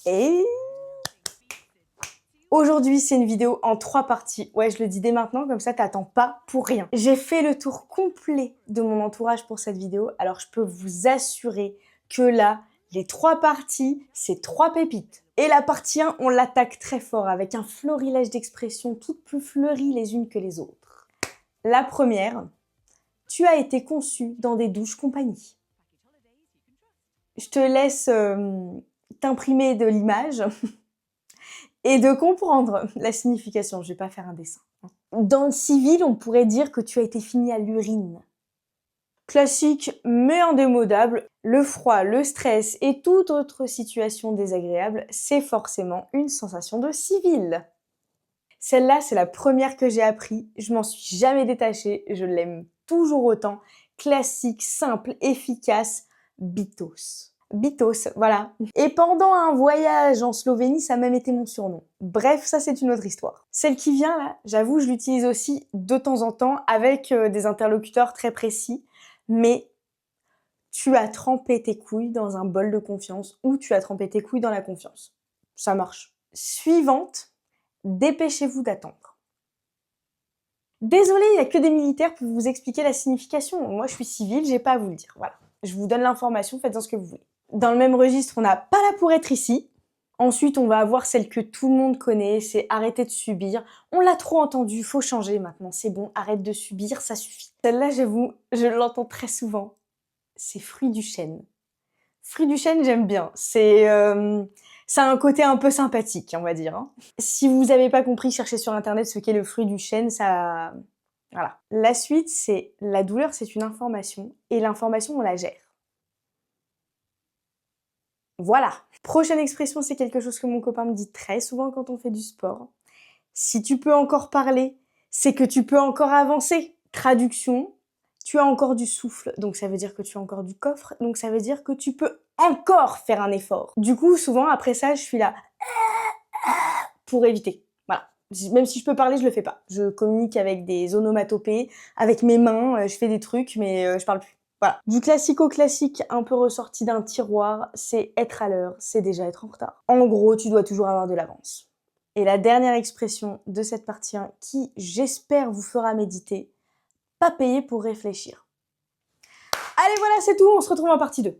Et aujourd'hui, c'est une vidéo en 3 parties. Ouais, je le dis dès maintenant, comme ça, t'attends pas pour rien. J'ai fait le tour complet de mon entourage pour cette vidéo, alors je peux vous assurer que là, les 3 parties, c'est 3 pépites. Et la partie 1, on l'attaque très fort, avec un florilège d'expressions toutes plus fleuries les unes que les autres. La première, tu as été conçu dans des douches compagnie. Je te laisse t'imprimer de l'image et de comprendre la signification. Je vais pas faire un dessin. Dans le civil, on pourrait dire que tu as été fini à l'urine. Classique mais indémodable, le froid, le stress et toute autre situation désagréable, c'est forcément une sensation de civil. Celle-là, c'est la première que j'ai appris, je m'en suis jamais détachée, je l'aime toujours autant. Classique, simple, efficace, Bitos. Bitos, voilà. Et pendant un voyage en Slovénie, ça a même été mon surnom. Bref, ça c'est une autre histoire. Celle qui vient là, j'avoue, je l'utilise aussi de temps en temps avec des interlocuteurs très précis, mais tu as trempé tes couilles dans un bol de confiance ou tu as trempé tes couilles dans la confiance. Ça marche. Suivante, dépêchez-vous d'attendre. Désolée, il n'y a que des militaires pour vous expliquer la signification. Moi, je suis civile, j'ai pas à vous le dire. Voilà. Je vous donne l'information, faites-en ce que vous voulez. Dans le même registre, on n'a pas là pour être ici. Ensuite, on va avoir celle que tout le monde connaît, c'est arrêter de subir. On l'a trop entendu, faut changer maintenant, c'est bon, arrête de subir, ça suffit. Celle-là, j'avoue, je l'entends très souvent. C'est fruit du chêne. Fruit du chêne, j'aime bien. Ça a un côté un peu sympathique, on va dire. Hein. Si vous n'avez pas compris, cherchez sur internet ce qu'est le fruit du chêne, ça... Voilà. La suite, c'est la douleur, c'est une information, et l'information, on la gère. Voilà. Prochaine expression, c'est quelque chose que mon copain me dit très souvent quand on fait du sport. Si tu peux encore parler, c'est que tu peux encore avancer. Traduction, tu as encore du souffle, donc ça veut dire que tu as encore du coffre, donc ça veut dire que tu peux encore faire un effort. Du coup, souvent, après ça, je suis là pour éviter. Voilà. Même si je peux parler, je le fais pas. Je communique avec des onomatopées, avec mes mains, je fais des trucs, mais je parle plus. Voilà. Du classico-classique un peu ressorti d'un tiroir, c'est être à l'heure, c'est déjà être en retard. En gros, tu dois toujours avoir de l'avance. Et la dernière expression de cette partie 1, qui, j'espère, vous fera méditer, pas payer pour réfléchir. Allez, voilà, c'est tout, on se retrouve en partie 2.